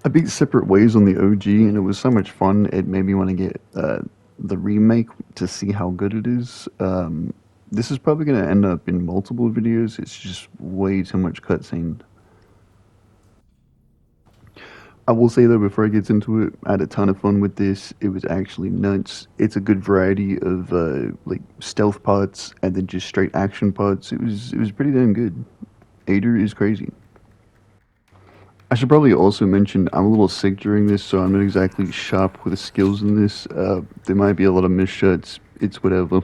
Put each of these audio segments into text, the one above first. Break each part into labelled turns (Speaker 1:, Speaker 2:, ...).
Speaker 1: I beat Separate Ways on the OG, and it was so much fun. It made me want to get the remake to see how good it is. This is probably going to end up in multiple videos. It's just way too much cutscene. I will say though, before I get into it, I had a ton of fun with this. It was actually nuts. It's a good variety of like stealth parts and then just straight action parts. It was pretty damn good. Ader is crazy. I should probably also mention I'm a little sick during this, so I'm not exactly sharp with the skills in this. There might be a lot of missed shots. It's whatever.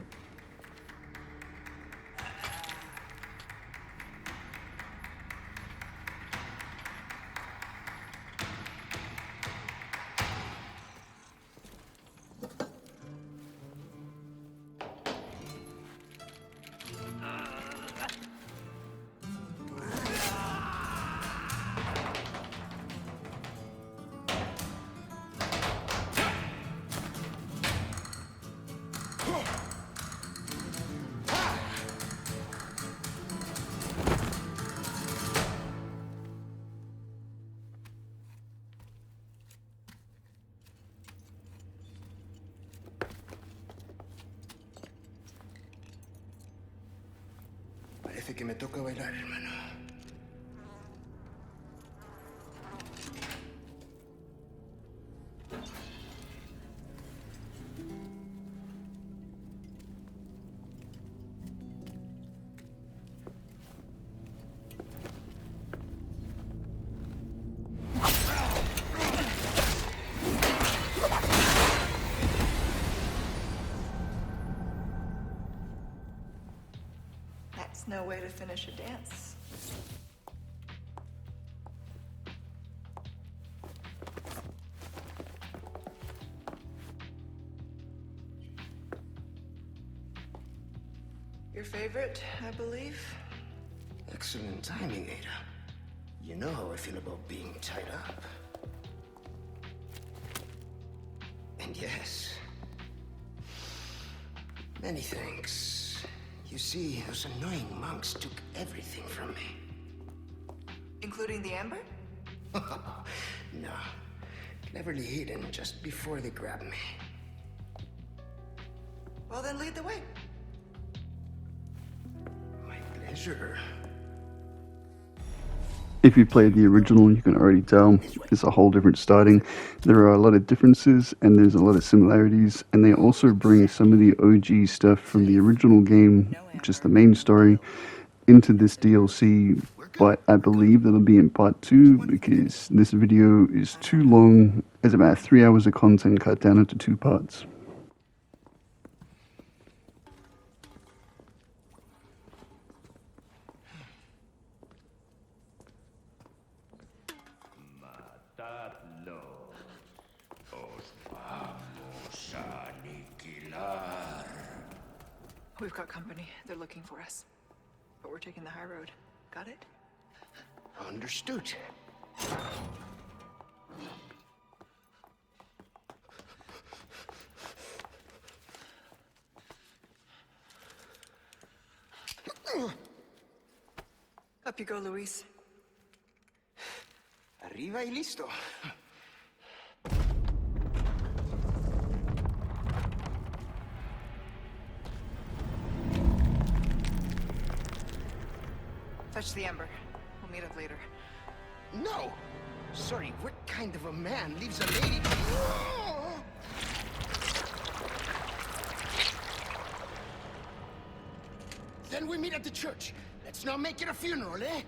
Speaker 2: Parece que me toca bailar, hermano.
Speaker 3: That's no way to finish a dance. Your favorite, I believe?
Speaker 2: Excellent timing, Ada. You know how I feel about being tied up. And yes, many thanks. You see, those annoying monks took everything from me.
Speaker 3: Including the amber?
Speaker 2: No, cleverly hidden just before they grabbed me.
Speaker 3: Well, then lead the way.
Speaker 2: My pleasure.
Speaker 1: If you played the original, you can already tell it's a whole different starting. There are a lot of differences and there's a lot of similarities, and they also bring some of the OG stuff from the original game, just the main story, into this DLC. But I believe that'll be in part 2 because this video is too long. It's about 3 hours of content cut down into 2 parts.
Speaker 4: Matadlo. Os vamos a aniquilar.
Speaker 3: We've got company. They're looking for us. But we're taking the high road. Got it?
Speaker 2: Understood.
Speaker 3: Up you go, Luis.
Speaker 2: Arriba y listo.
Speaker 3: Fetch the amber. We'll meet up later.
Speaker 2: No! Sorry, what kind of a man leaves a lady... Then we meet at the church. Let's not make it a funeral, eh?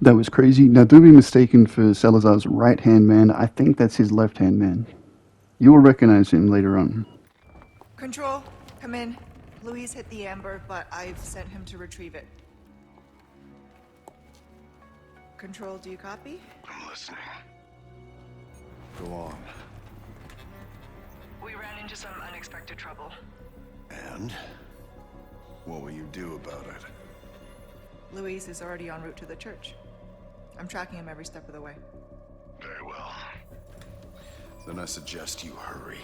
Speaker 1: That was crazy. Now, don't be mistaken for Salazar's right-hand man. I think that's his left-hand man. You will recognize him later on.
Speaker 3: Control, come in. Louise hit the amber, but I've sent him to retrieve it. Control, do you copy?
Speaker 2: I'm listening. Go on.
Speaker 3: We ran into some unexpected trouble.
Speaker 2: And? What will you do about it?
Speaker 3: Louise is already en route to the church. I'm tracking him every step of the way.
Speaker 2: Very well. Then I suggest you hurry.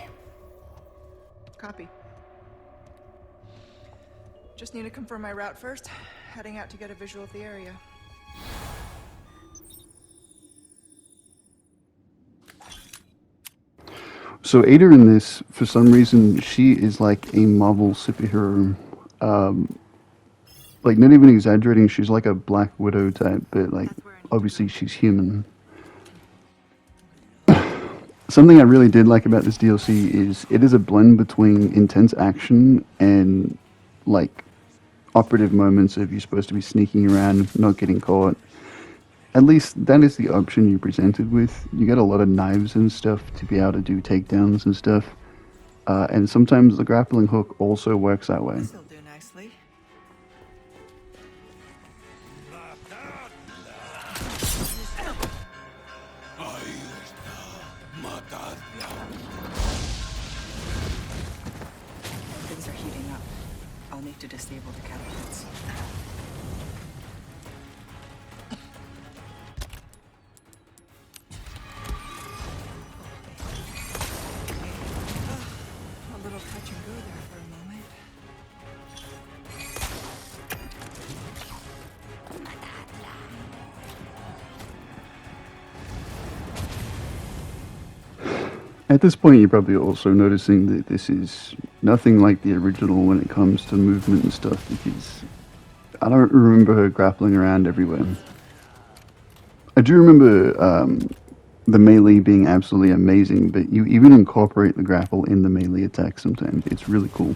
Speaker 3: Copy. Just need to confirm my route first. Heading out to get a visual of the area.
Speaker 1: So Ada in this, for some reason, she is like a Marvel superhero. Like, not even exaggerating, she's like a Black Widow type, but like, obviously she's human. Something I really did like about this DLC is it is a blend between intense action and like operative moments of you're supposed to be sneaking around, not getting caught. At least that is the option you're presented with. You get a lot of knives and stuff to be able to do takedowns and stuff. And sometimes the grappling hook also works that way.
Speaker 3: This'll do nicely. Things are heating up. I'll need to disable the catapults. A little touch and go there for a moment.
Speaker 1: At this point, you're probably also noticing that this is nothing like the original when it comes to movement and stuff, because I don't remember her grappling around everywhere. I do remember the melee being absolutely amazing, but you even incorporate the grapple in the melee attack sometimes. It's really cool.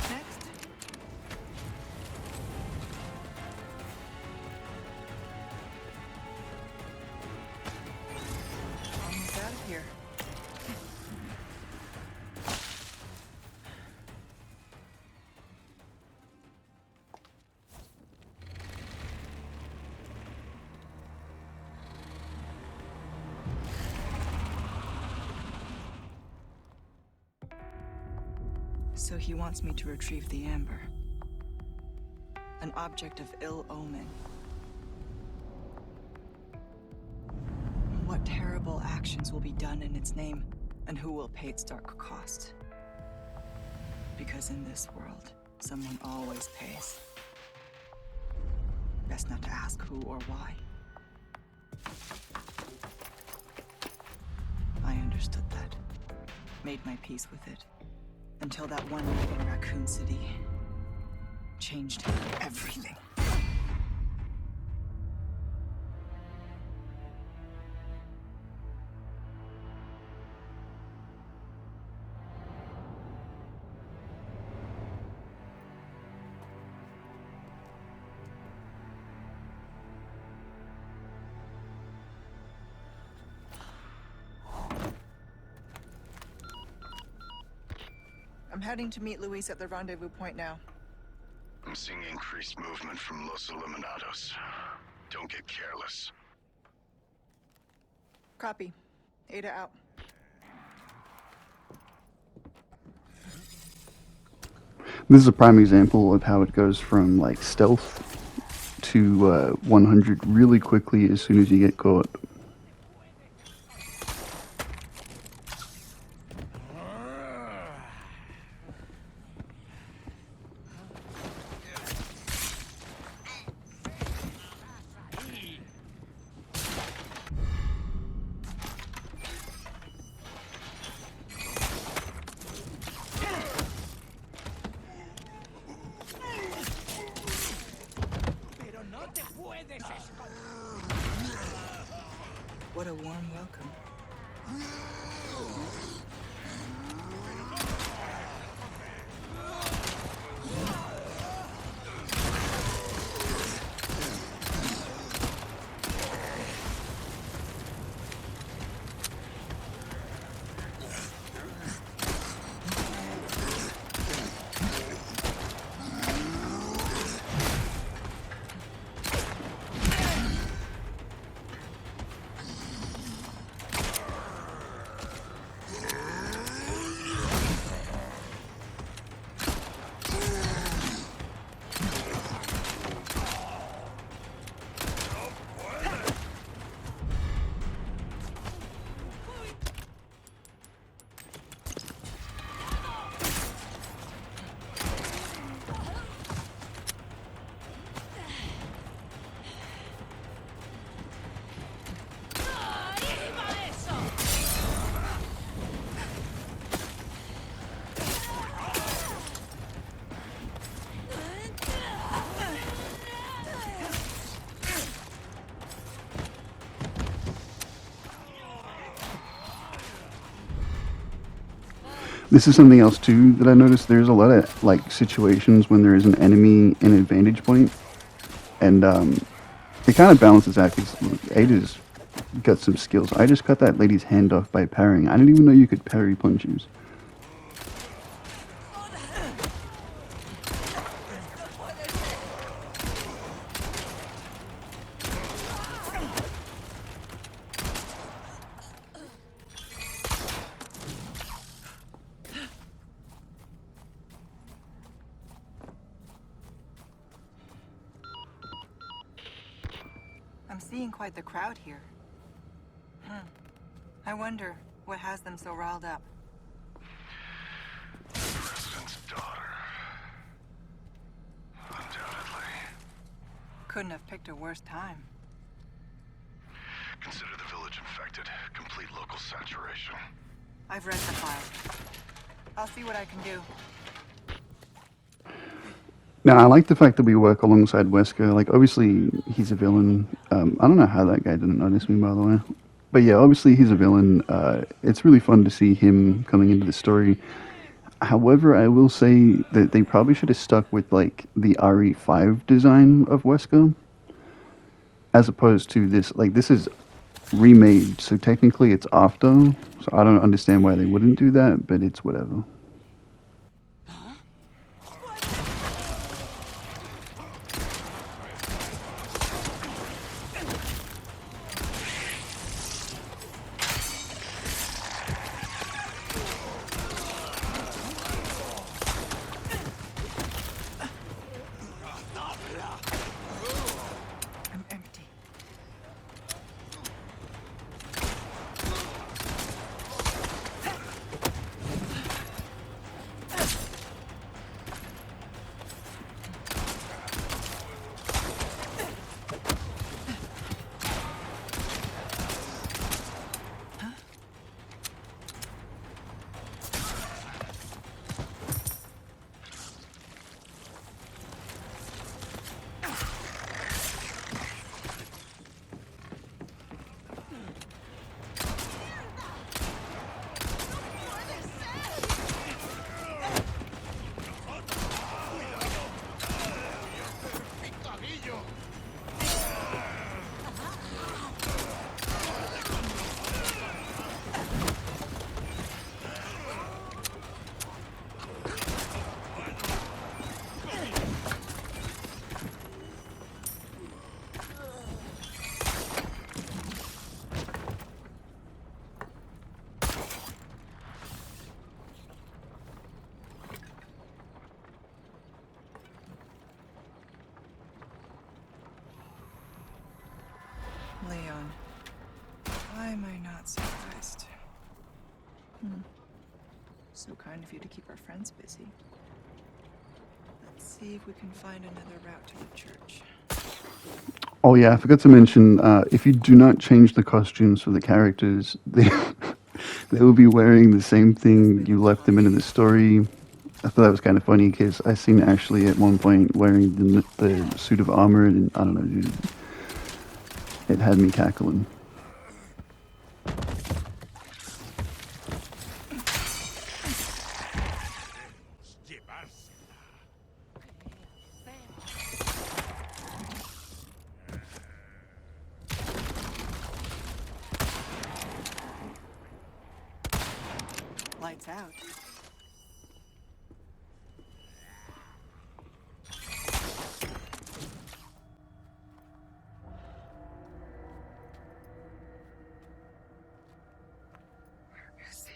Speaker 3: Next. Almost out of here. So he wants me to retrieve the amber. An object of ill omen. What terrible actions will be done in its name, and who will pay its dark cost? Because in this world, someone always pays. Best not to ask who or why. I understood that. Made my peace with it. Until that one night in Raccoon City changed everything. I'm heading to meet Luis at the rendezvous point now.
Speaker 2: I'm seeing increased movement from Los Eliminados. Don't get careless.
Speaker 3: Copy. Ada out.
Speaker 1: This is a prime example of how it goes from like stealth to 100 really quickly as soon as you get caught. This is something else too that I noticed. There's a lot of like situations when there is an enemy in a vantage point, and it kind of balances out because Ada's got some skills. I just cut that lady's hand off by parrying. I didn't even know you could parry punches.
Speaker 3: I'm seeing quite the crowd here. I wonder what has them so riled up.
Speaker 5: President's daughter. Undoubtedly.
Speaker 3: Couldn't have picked a worse time.
Speaker 5: Consider the village infected. Complete local saturation.
Speaker 3: I've read the file. I'll see what I can do.
Speaker 1: Now, I like the fact that we work alongside Wesker. Like, obviously, he's a villain. I don't know how that guy didn't notice me, by the way. But yeah, obviously, he's a villain. It's really fun to see him coming into the story. However, I will say that they probably should have stuck with, like, the RE5 design of Wesker, as opposed to this. Like, this is remade, so technically it's after. So I don't understand why they wouldn't do that, but it's whatever.
Speaker 3: I'm empty. Leon, why am I not surprised? So kind of you to keep our friends busy. Let's see if we can find another route to the church.
Speaker 1: Oh yeah, I forgot to mention, if you do not change the costumes for the characters, they will be wearing the same thing you left them in the story. I thought that was kind of funny because I seen Ashley at one point wearing the suit of armor, and I don't know, dude, it had me cackling.
Speaker 3: Lights out. Where is he?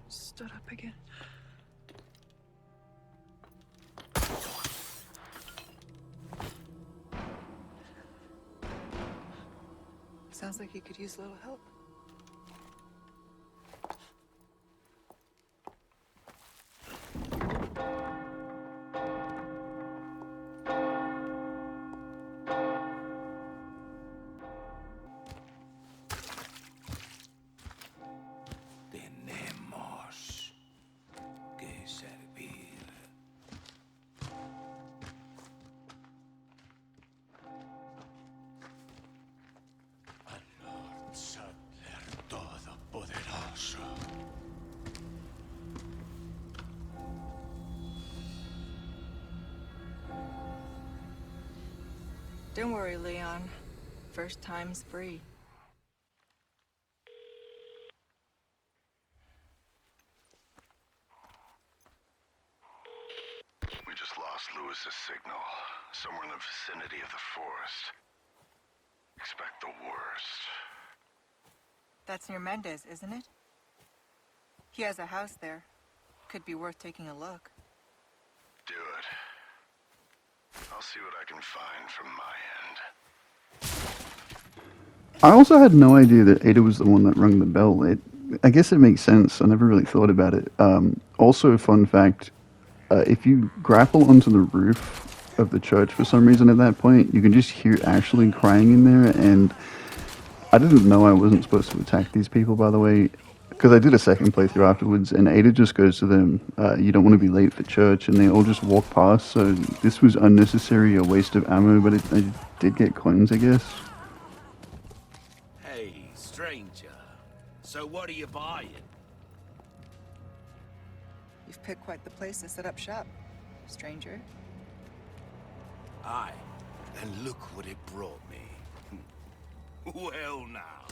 Speaker 3: Stood up again. Sounds like he could use a little help.
Speaker 4: Tenemos que
Speaker 2: servir. Al Lord Sattler Todopoderoso.
Speaker 3: Don't worry, Leon. First time's free.
Speaker 5: We just lost Lewis's signal. Somewhere in the vicinity of the forest. Expect the worst.
Speaker 3: That's near Mendez, isn't it? He has a house there. Could be worth taking a look.
Speaker 5: Do it. I'll see what I can find from my end.
Speaker 1: I also had no idea that Ada was the one that rung the bell. I guess it makes sense. I never really thought about it. Also, fun fact: if you grapple onto the roof of the church for some reason at that point, you can just hear Ashley crying in there. And I didn't know I wasn't supposed to attack these people, by the way, because I did a second playthrough afterwards, and Ada just goes to them, "You don't want to be late for church," and they all just walk past. So this was unnecessary, a waste of ammo, but I did get coins, I guess.
Speaker 2: Hey, stranger. So what are you buying?
Speaker 3: You've picked quite the place to set up shop, stranger.
Speaker 2: Aye, and look what it brought me. Well now.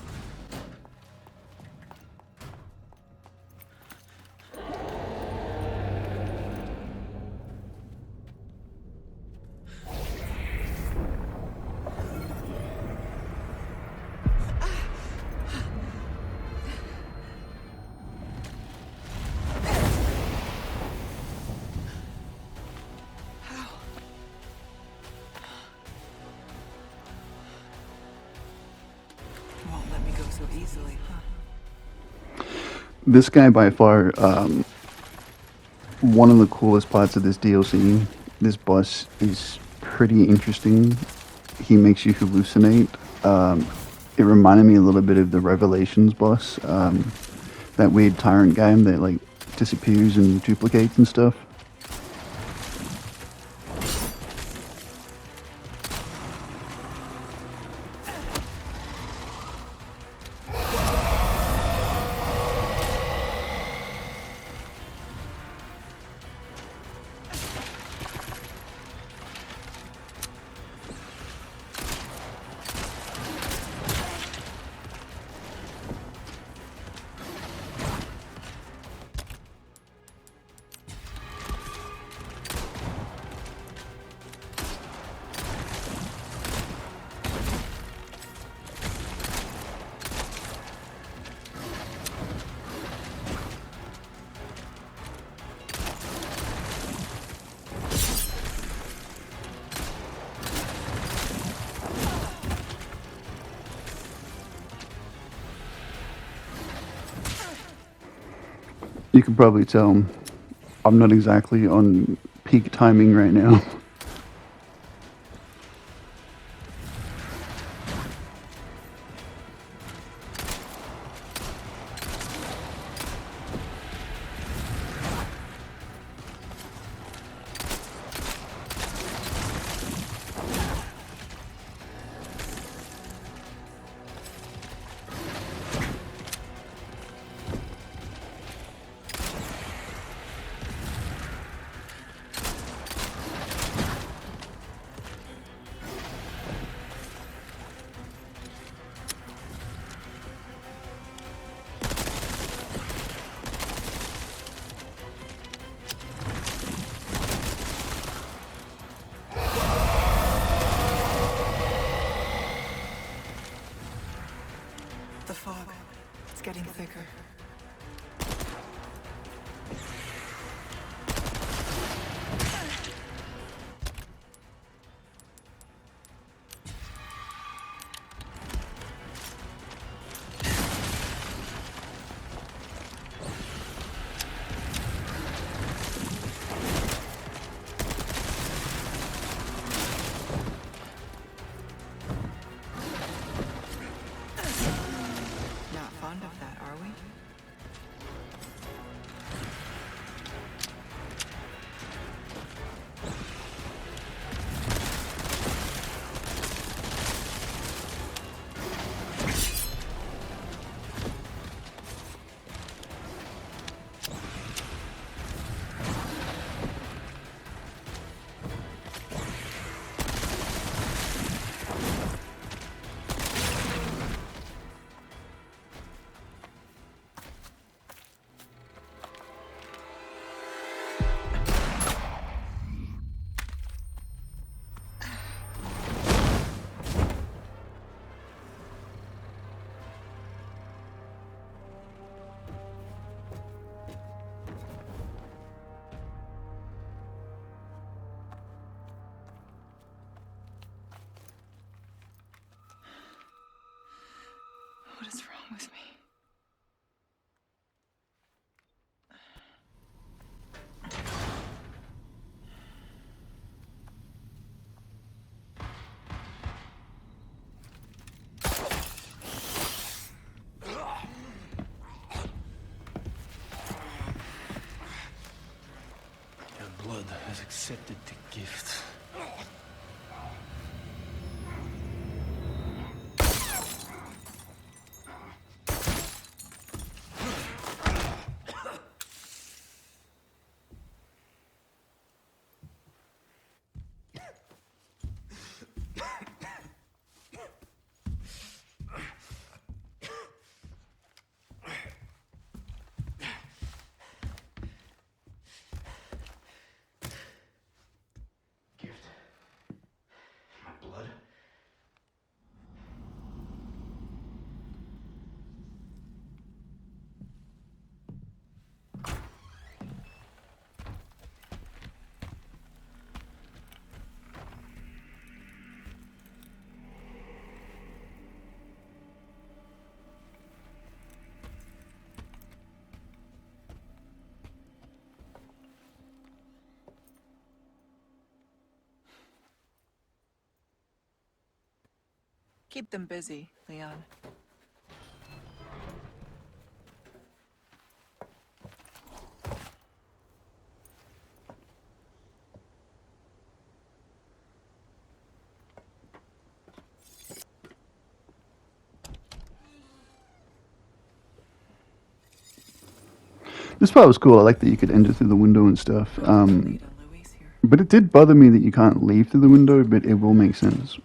Speaker 3: You won't let me go so easily, huh?
Speaker 1: This guy by far, one of the coolest parts of this DLC. This boss is pretty interesting. He makes you hallucinate. It reminded me a little bit of the Revelations boss, that weird tyrant guy that like disappears and duplicates and stuff. You can probably tell I'm not exactly on peak timing right now.
Speaker 3: The fog. It's getting thicker. Not fond of that, are we?
Speaker 6: blood has accepted the gift.
Speaker 2: Gift. My blood.
Speaker 3: Keep them busy, Leon.
Speaker 1: This part was cool. I like that you could enter through the window and stuff.
Speaker 3: Lead on Luis here.
Speaker 1: But it did bother me that you can't leave through the window, but it will make sense.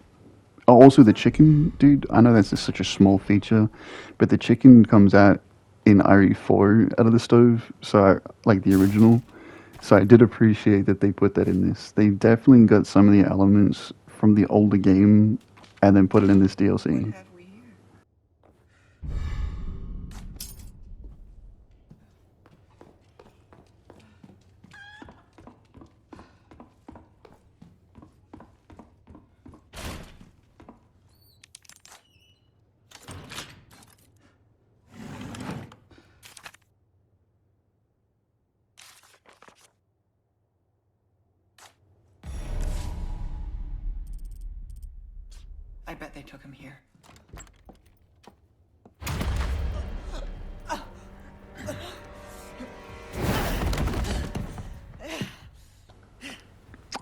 Speaker 1: Oh, also the chicken, dude. I know that's just such a small feature, but the chicken comes out in Re4 out of the stove, so like the original. So I did appreciate that they put that in this. They definitely got some of the elements from the older game and then put it in this
Speaker 3: What
Speaker 1: DLC.
Speaker 3: have we here? I bet they took him here.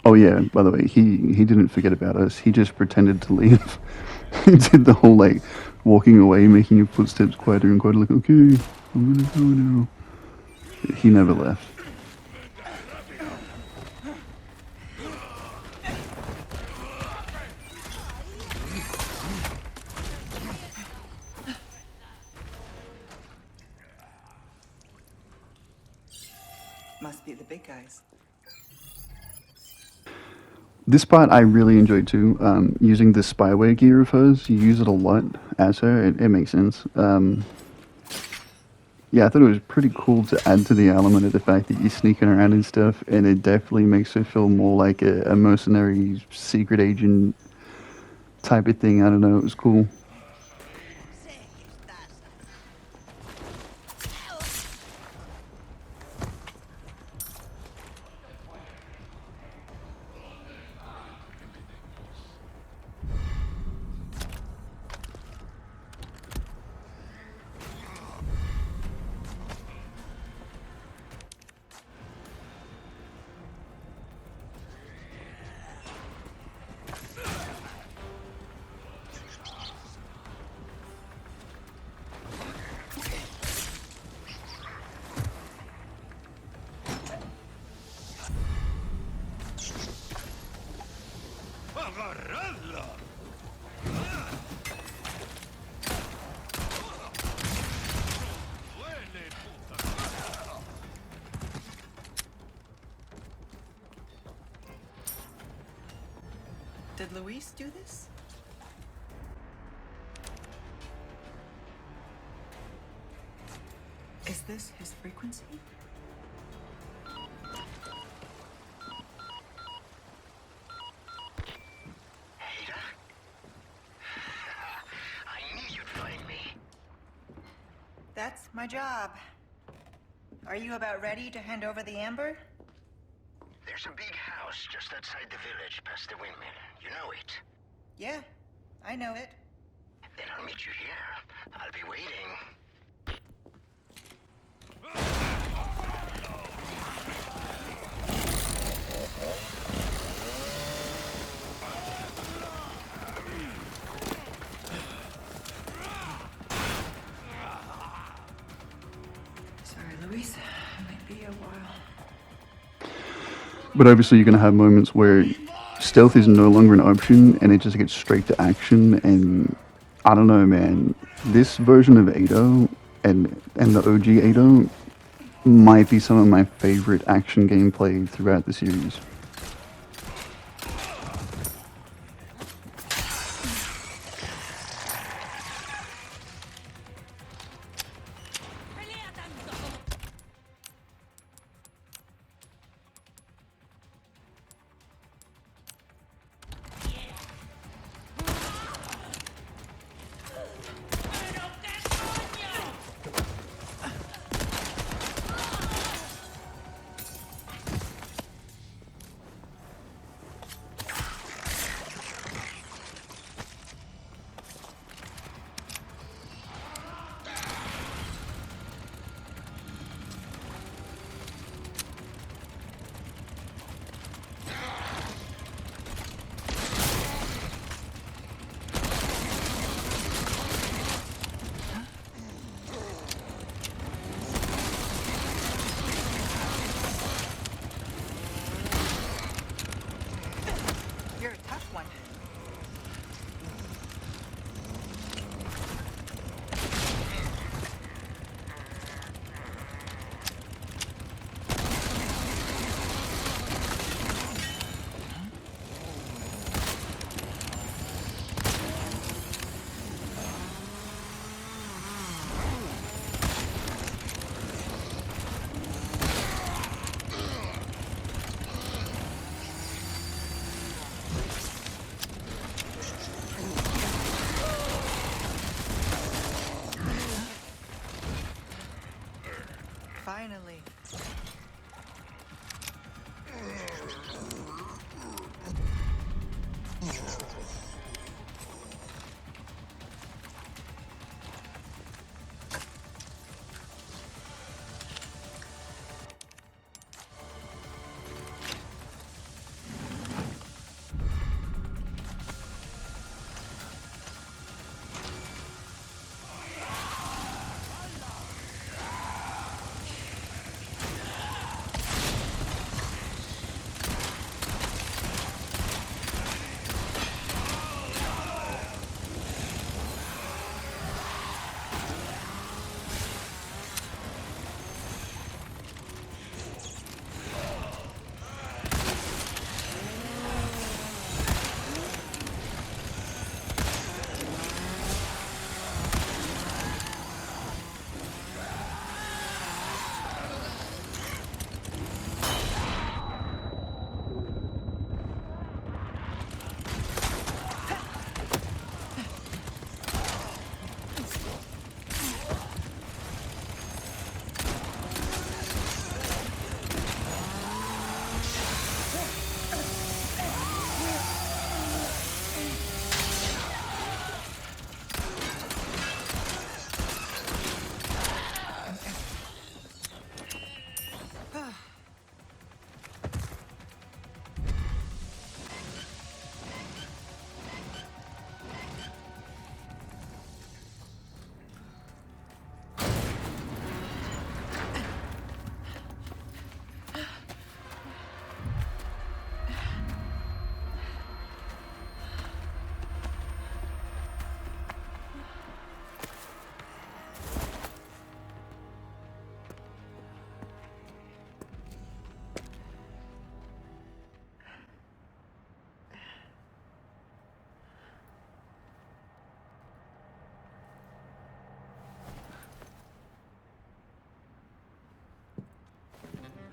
Speaker 1: Oh yeah, by the way, he didn't forget about us. He just pretended to leave. He did the whole like walking away, making your footsteps quieter and quieter, like, okay, I'm gonna go now. He never left.
Speaker 3: Must be the big guys.
Speaker 1: This part I really enjoyed too. Using the spyware gear of hers, you use it a lot as her. It makes sense. Yeah, I thought it was pretty cool to add to the element of the fact that you're sneaking around and stuff, and it definitely makes her feel more like a mercenary secret agent type of thing. I don't know, it was cool.
Speaker 3: Did Luis do this? Is this his frequency?
Speaker 2: Ada? I knew you'd find me.
Speaker 7: That's my job. Are you about ready to hand over the amber?
Speaker 2: There's a big house just outside the village past the windmill. You know it.
Speaker 7: Yeah, I know it.
Speaker 2: Then I'll meet you here. I'll be waiting.
Speaker 1: But obviously, you're going to have moments where stealth is no longer an option and it just gets straight to action. And I don't know, man. This version of Ado and the OG Ado might be some of my favorite action gameplay throughout the series.
Speaker 7: You're a tough one. Finally.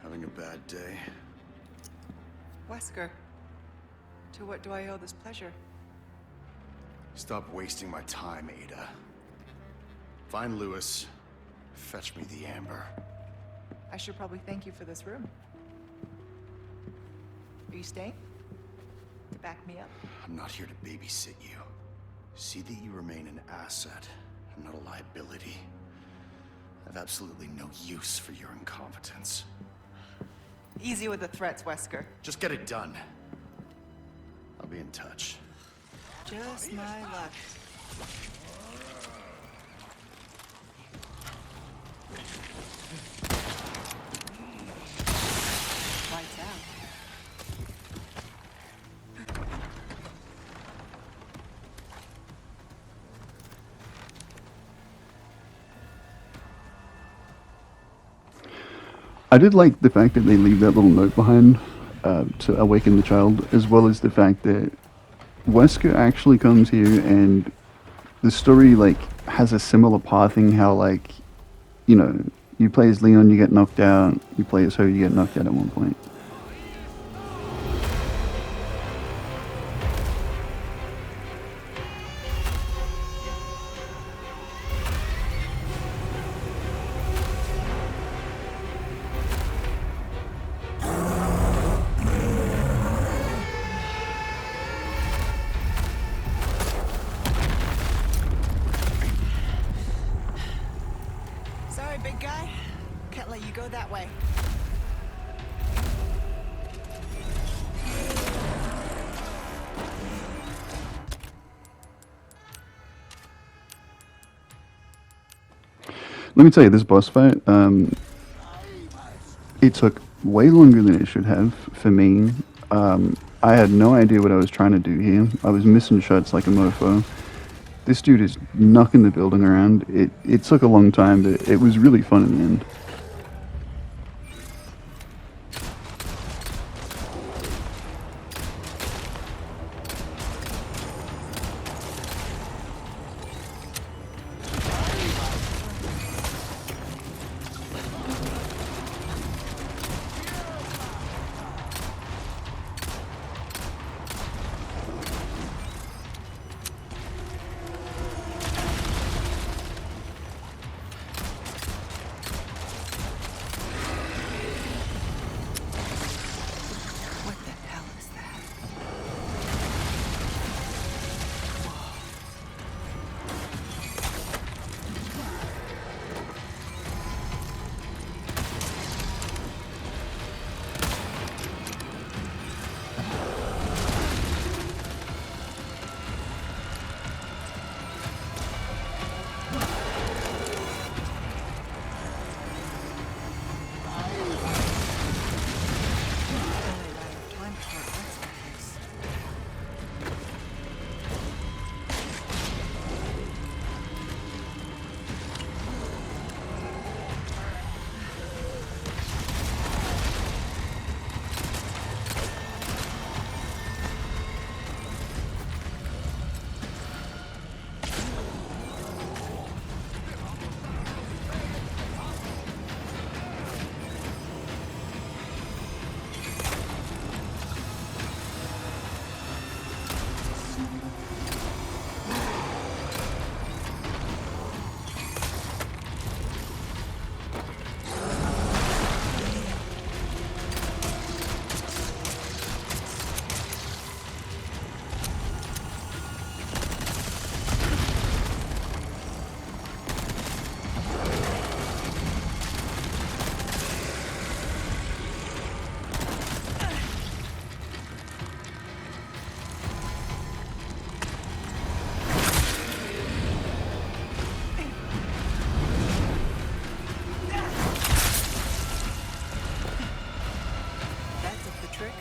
Speaker 5: Having a bad day?
Speaker 7: Wesker, to what do I owe this pleasure?
Speaker 5: Stop wasting my time, Ada. Find Lewis. Fetch me the amber.
Speaker 7: I should probably thank you for this room. Are you staying? To back me up?
Speaker 5: I'm not here to babysit you. See that you remain an asset, and not a liability. I have absolutely no use for your incompetence.
Speaker 7: Easy with the threats, Wesker.
Speaker 5: Just get it done. I'll be in touch.
Speaker 7: Just my luck. Lights out.
Speaker 1: I did like the fact that they leave that little note behind to awaken the child, as well as the fact that Wesker actually comes here and the story like has a similar pathing. How like you know you play as Leon, you get knocked out. You play as her, you get knocked out at one point.
Speaker 7: Sorry, big guy. Can't let you go that way.
Speaker 1: Let me tell you, this boss fight, it took way longer than it should have for me. I had no idea what I was trying to do here. I was missing shots like a mofo. This dude is knocking the building around. It took a long time, but it was really fun in the end.
Speaker 3: What the hell is that? Only a matter of time before it gets like this. That did the trick.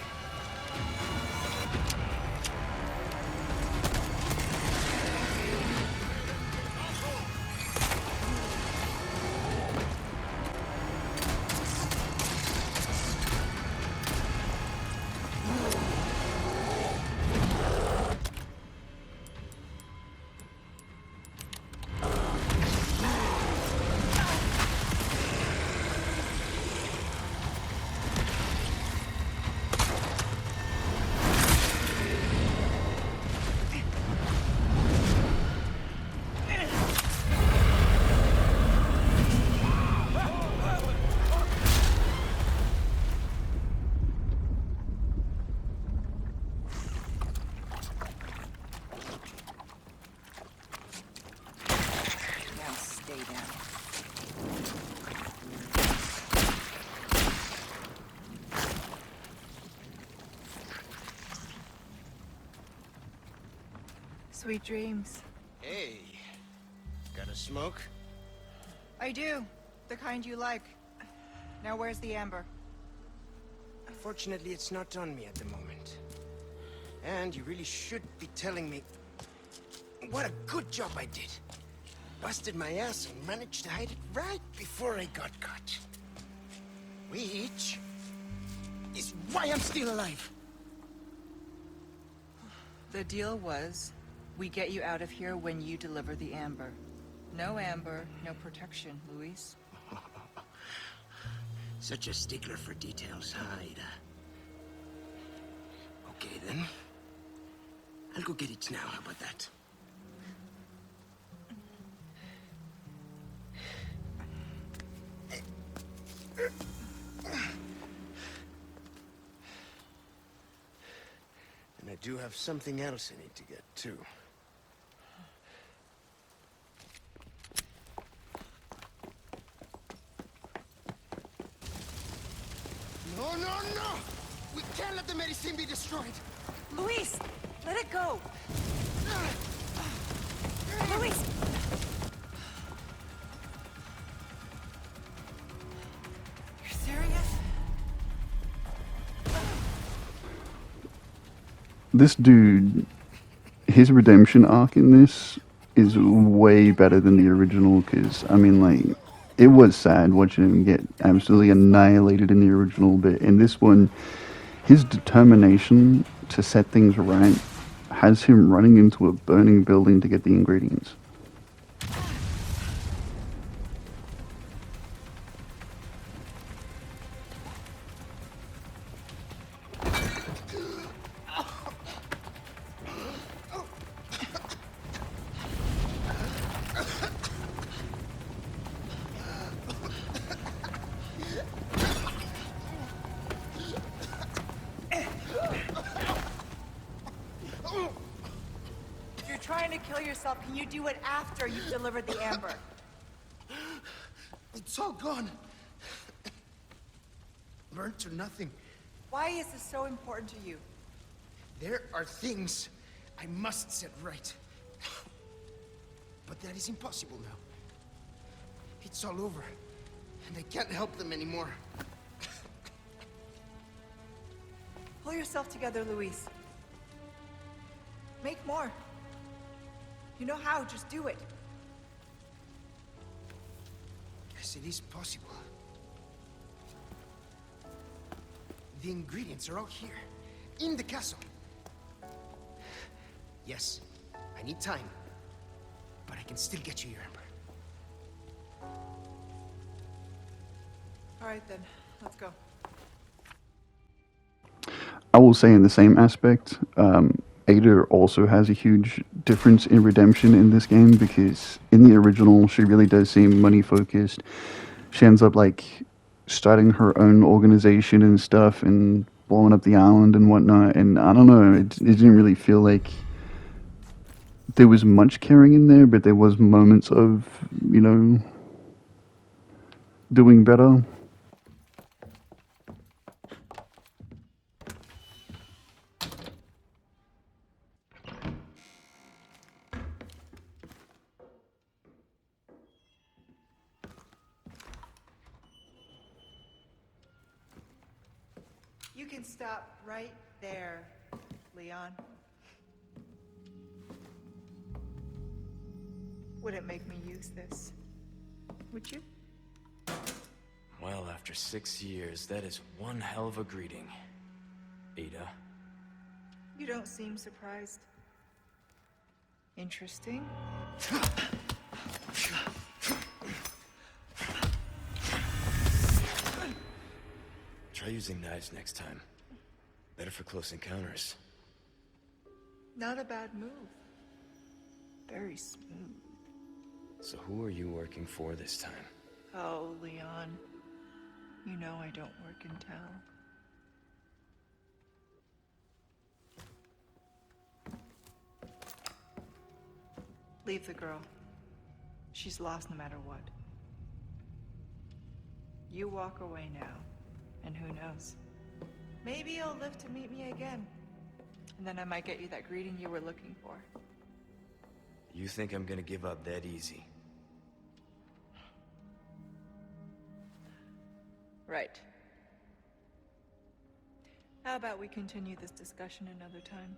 Speaker 3: Now stay down. Sweet dreams.
Speaker 2: Hey, got a smoke?
Speaker 7: I do. The kind you like. Now where's the amber?
Speaker 2: Unfortunately, it's not on me at the moment. And you really should be telling me what a good job I did. Busted my ass and managed to hide it right before I got caught. Which is why I'm still alive.
Speaker 3: The deal was, we get you out of here when you deliver the amber. No amber, no protection, Luis.
Speaker 2: Such a stickler for details, huh, Ada? Okay, then. I'll go get it now. How about that? And I do have something else I need to get, too. No, no, no! We can't let the medicine be destroyed!
Speaker 3: Luis! Let it go! Luis! You're serious?
Speaker 1: This dude, his redemption arc in this is way better than the original, because, I mean, like, it was sad watching him get absolutely annihilated in the original, but in this one, his determination to set things right has him running into a burning building to get the ingredients.
Speaker 7: If you're trying to kill yourself, can you do it after you've delivered the amber?
Speaker 2: It's all gone. Burnt to nothing.
Speaker 7: Why is this so important to you?
Speaker 2: There are things I must set right. But that is impossible now. It's all over, and I can't help them anymore.
Speaker 7: Pull yourself together, Luis. Make more. You know how, just do it.
Speaker 2: Yes, it is possible. The ingredients are all here, in the castle. Yes, I need time, but I can still get you your amber.
Speaker 7: All right then, let's go.
Speaker 1: I will say in the same aspect, Ada also has a huge difference in redemption in this game, because in the original she really does seem money focused. She ends up like starting her own organization and stuff and blowing up the island and whatnot, and I don't know, it didn't really feel like there was much caring in there, but there was moments of, you know, doing better.
Speaker 7: You can stop right there, Leon. Wouldn't make me use this, would you?
Speaker 6: Well, after 6 years, that is one hell of a greeting, Ada.
Speaker 7: You don't seem surprised. Interesting.
Speaker 6: Try using knives next time. Better for close encounters.
Speaker 7: Not a bad move. Very smooth.
Speaker 6: So who are you working for this time?
Speaker 3: Oh, Leon. You know I don't work in town. Leave the girl. She's lost no matter what. You walk away now, and who knows? Maybe you'll live to meet me again. And then I might get you that greeting you were looking for.
Speaker 6: You think I'm gonna give up that easy?
Speaker 3: Right. How about we continue this discussion another time?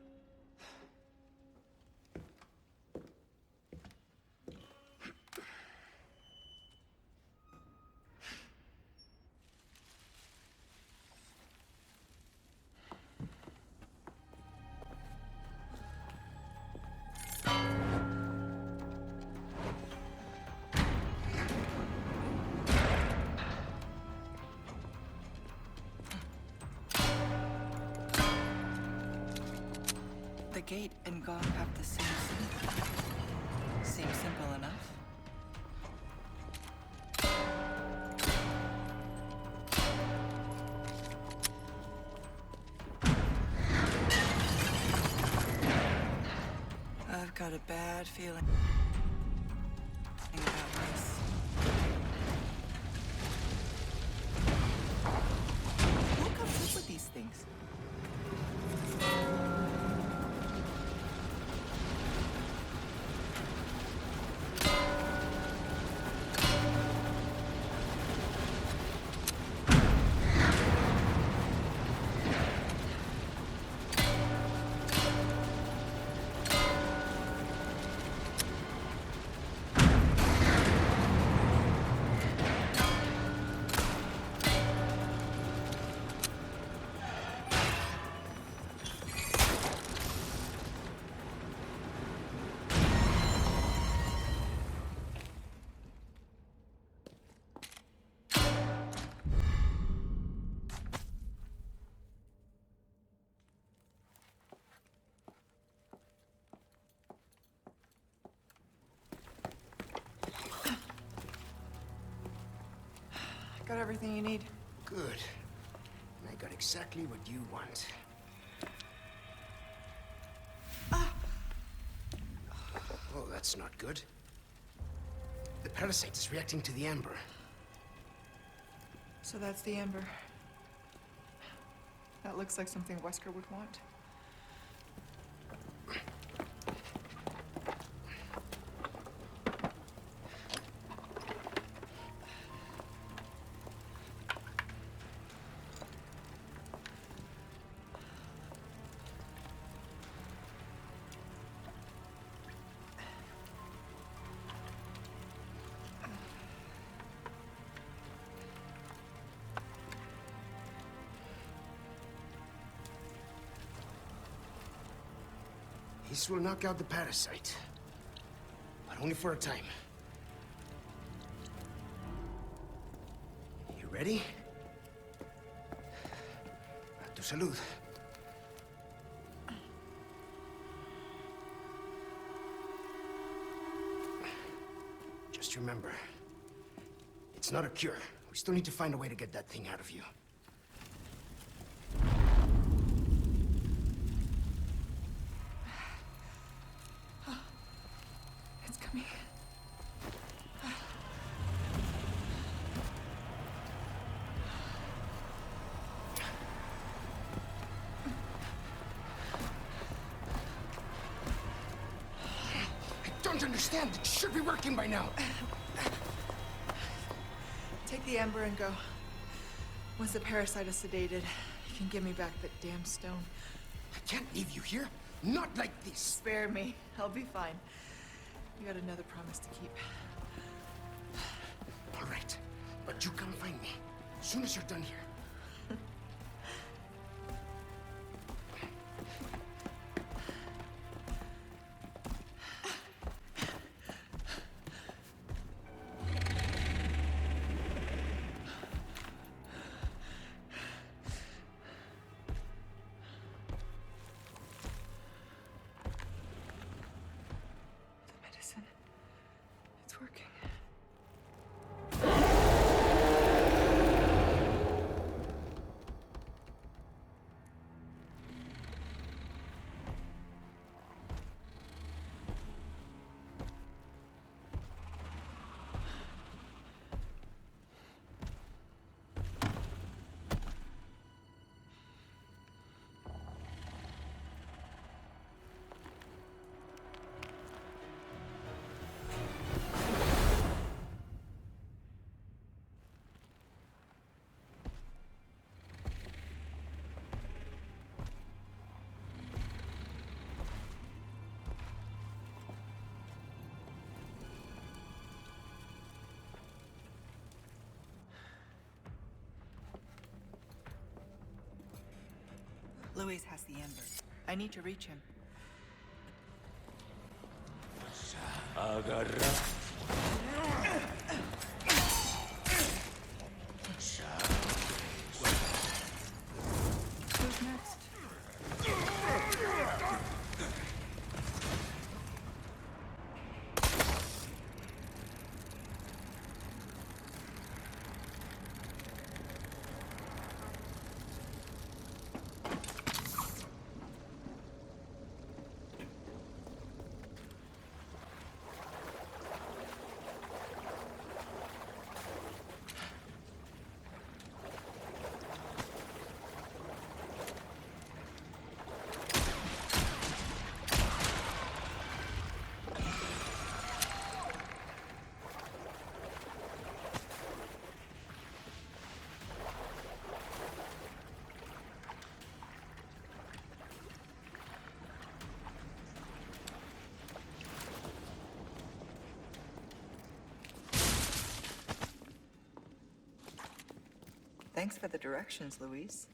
Speaker 3: gate and Gong have the same symbol. Seems simple enough. I've got a bad feeling about this. Who comes up with these things? Got everything you need.
Speaker 2: Good. I got exactly what you want. Oh, that's not good. The parasite is reacting to the amber.
Speaker 3: So that's the Ember. That looks like something Wesker would want.
Speaker 2: This will knock out the parasite. But only for a time. You ready? A tu salud. Just remember, it's not a cure. We still need to find a way to get that thing out of you.
Speaker 3: It's coming.
Speaker 2: I don't understand. It should be working by now.
Speaker 3: Take the Ember and go. Once the parasite is sedated, you can give me back that damn stone.
Speaker 2: I can't leave you here. Not like this.
Speaker 3: Spare me. I'll be fine. You got another promise to keep.
Speaker 2: All right. But you come find me as soon as you're done here.
Speaker 3: The medicine. It's working. Luis has the Ember. I need to reach him. Who's next? Thanks for the directions, Luis.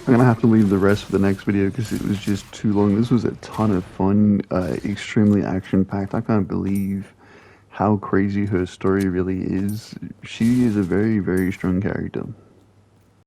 Speaker 1: I'm gonna have to leave the rest for the next video because it was just too long. This was a ton of fun, extremely action-packed. I can't believe how crazy her story really is. She is a very, very strong character.